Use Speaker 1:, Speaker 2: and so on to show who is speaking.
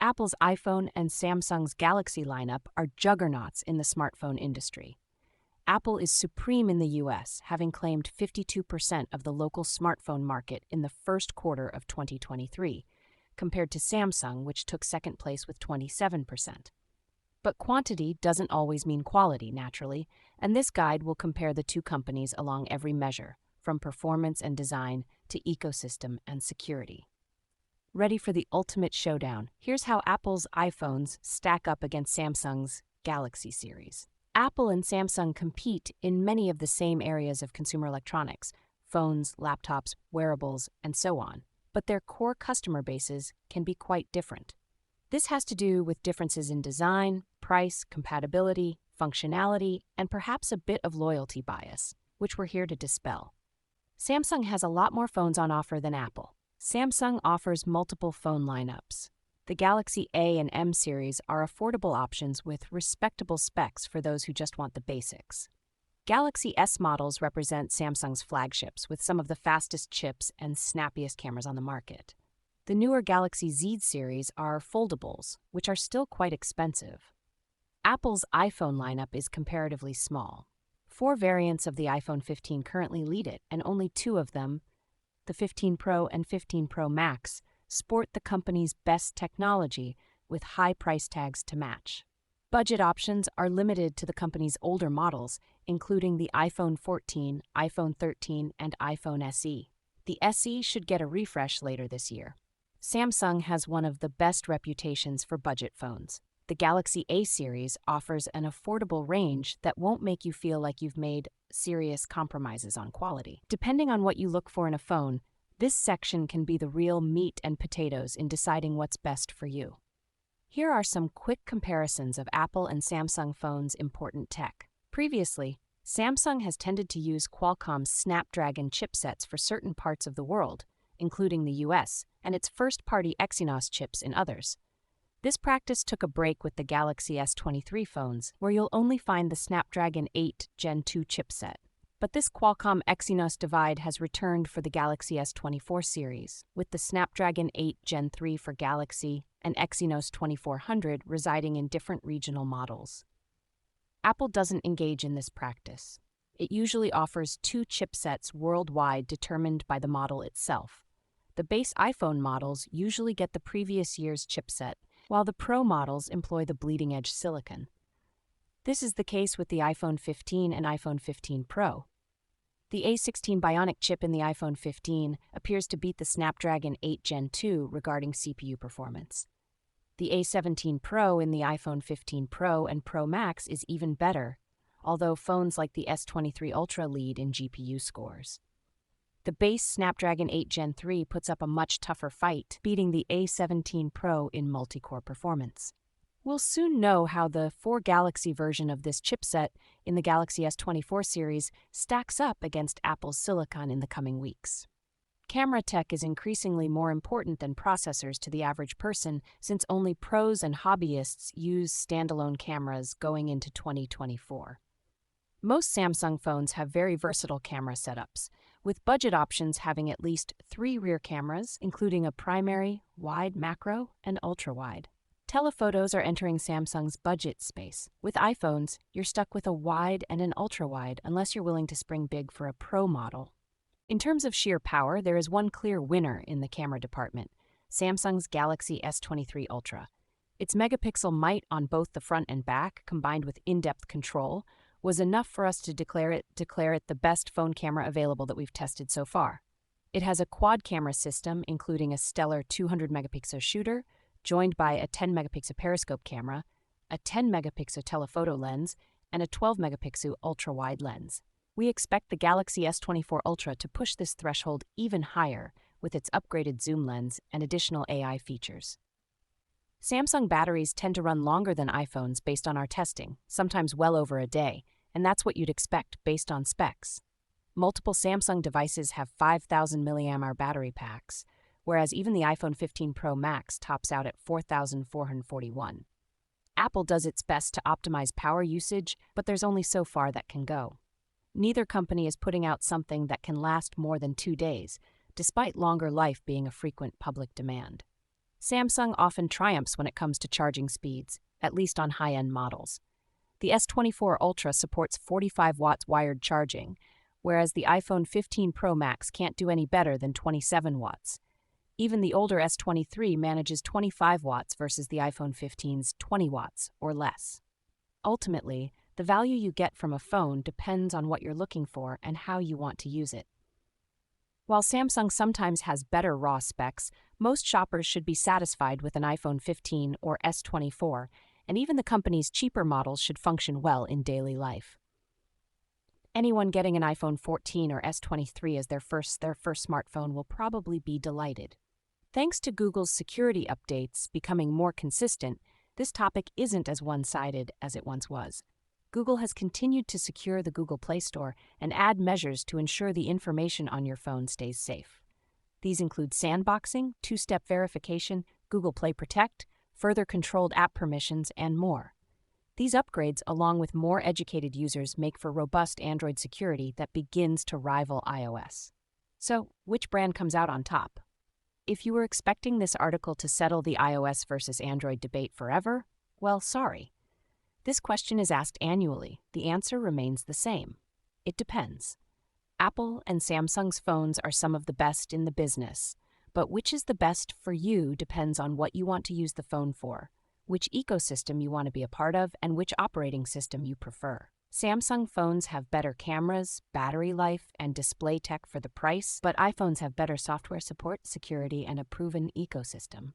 Speaker 1: Apple's iPhone and Samsung's Galaxy lineup are juggernauts in the smartphone industry. Apple is supreme in the US, having claimed 52% of the local smartphone market in the first quarter of 2023, compared to Samsung, which took second place with 27%. But quantity doesn't always mean quality, naturally, and this guide will compare the two companies along every measure, from performance and design to ecosystem and security. Ready for the ultimate showdown? Here's how Apple's iPhones stack up against Samsung's Galaxy series. Apple and Samsung compete in many of the same areas of consumer electronics: phones, laptops, wearables, and so on. But their core customer bases can be quite different. This has to do with differences in design, price, compatibility, functionality, and perhaps a bit of loyalty bias, which we're here to dispel. Samsung has a lot more phones on offer than Apple. Samsung offers multiple phone lineups. The Galaxy A and M series are affordable options with respectable specs for those who just want the basics. Galaxy S models represent Samsung's flagships with some of the fastest chips and snappiest cameras on the market. The newer Galaxy Z series are foldables, which are still quite expensive. Apple's iPhone lineup is comparatively small. 4 variants of the iPhone 15 currently lead it, and only 2 of them, the 15 Pro and 15 Pro Max, sport the company's best technology with high price tags to match. Budget options are limited to the company's older models, including the iPhone 14, iPhone 13, and iPhone SE. The SE should get a refresh later this year. Samsung has one of the best reputations for budget phones. The Galaxy A series offers an affordable range that won't make you feel like you've made serious compromises on quality. Depending on what you look for in a phone, this section can be the real meat and potatoes in deciding what's best for you. Here are some quick comparisons of Apple and Samsung phones' important tech. Previously, Samsung has tended to use Qualcomm's Snapdragon chipsets for certain parts of the world, including the US, and its first-party Exynos chips in others. This practice took a break with the Galaxy S23 phones, where you'll only find the Snapdragon 8 Gen 2 chipset. But this Qualcomm Exynos divide has returned for the Galaxy S24 series, with the Snapdragon 8 Gen 3 for Galaxy and Exynos 2400 residing in different regional models. Apple doesn't engage in this practice. It usually offers 2 chipsets worldwide determined by the model itself. The base iPhone models usually get the previous year's chipset, while the Pro models employ the bleeding-edge silicon. This is the case with the iPhone 15 and iPhone 15 Pro. The A16 Bionic chip in the iPhone 15 appears to beat the Snapdragon 8 Gen 2 regarding CPU performance. The A17 Pro in the iPhone 15 Pro and Pro Max is even better, although phones like the S23 Ultra lead in GPU scores. The base Snapdragon 8 Gen 3 puts up a much tougher fight, beating the A17 Pro in multi-core performance. We'll soon know how the 4 Galaxy version of this chipset in the Galaxy S24 series stacks up against Apple's silicon in the coming weeks. Camera tech is increasingly more important than processors to the average person, since only pros and hobbyists use standalone cameras going into 2024. Most Samsung phones have very versatile camera setups, with budget options having at least 3 rear cameras, including a primary, wide macro, and ultra-wide. Telephotos are entering Samsung's budget space. With iPhones, you're stuck with a wide and an ultra-wide unless you're willing to spring big for a Pro model. In terms of sheer power, there is one clear winner in the camera department: Samsung's Galaxy S23 Ultra. Its megapixel might on both the front and back, combined with in-depth control, was enough for us to declare it the best phone camera available that we've tested so far. It has a quad camera system, including a stellar 200-megapixel shooter, joined by a 10-megapixel periscope camera, a 10-megapixel telephoto lens, and a 12-megapixel ultra-wide lens. We expect the Galaxy S24 Ultra to push this threshold even higher with its upgraded zoom lens and additional AI features. Samsung batteries tend to run longer than iPhones based on our testing, sometimes well over a day, and that's what you'd expect based on specs. Multiple Samsung devices have 5,000 mAh battery packs, whereas even the iPhone 15 Pro Max tops out at 4,441. Apple does its best to optimize power usage, but there's only so far that can go. Neither company is putting out something that can last more than 2 days, despite longer life being a frequent public demand. Samsung often triumphs when it comes to charging speeds, at least on high-end models. The S24 Ultra supports 45 watts wired charging, whereas the iPhone 15 Pro Max can't do any better than 27 watts. Even the older S23 manages 25 watts versus the iPhone 15's 20 watts or less. Ultimately, the value you get from a phone depends on what you're looking for and how you want to use it. While Samsung sometimes has better raw specs, most shoppers should be satisfied with an iPhone 15 or S24, and even the company's cheaper models should function well in daily life. Anyone getting an iPhone 14 or S23 as their first smartphone will probably be delighted. Thanks to Google's security updates becoming more consistent, this topic isn't as one-sided as it once was. Google has continued to secure the Google Play Store and add measures to ensure the information on your phone stays safe. These include sandboxing, two-step verification, Google Play Protect, further controlled app permissions, and more. These upgrades, along with more educated users, make for robust Android security that begins to rival iOS. So, which brand comes out on top? If you were expecting this article to settle the iOS versus Android debate forever, well, sorry. This question is asked annually. The answer remains the same. It depends. Apple and Samsung's phones are some of the best in the business, but which is the best for you depends on what you want to use the phone for, which ecosystem you want to be a part of, and which operating system you prefer. Samsung phones have better cameras, battery life, and display tech for the price, but iPhones have better software support, security, and a proven ecosystem.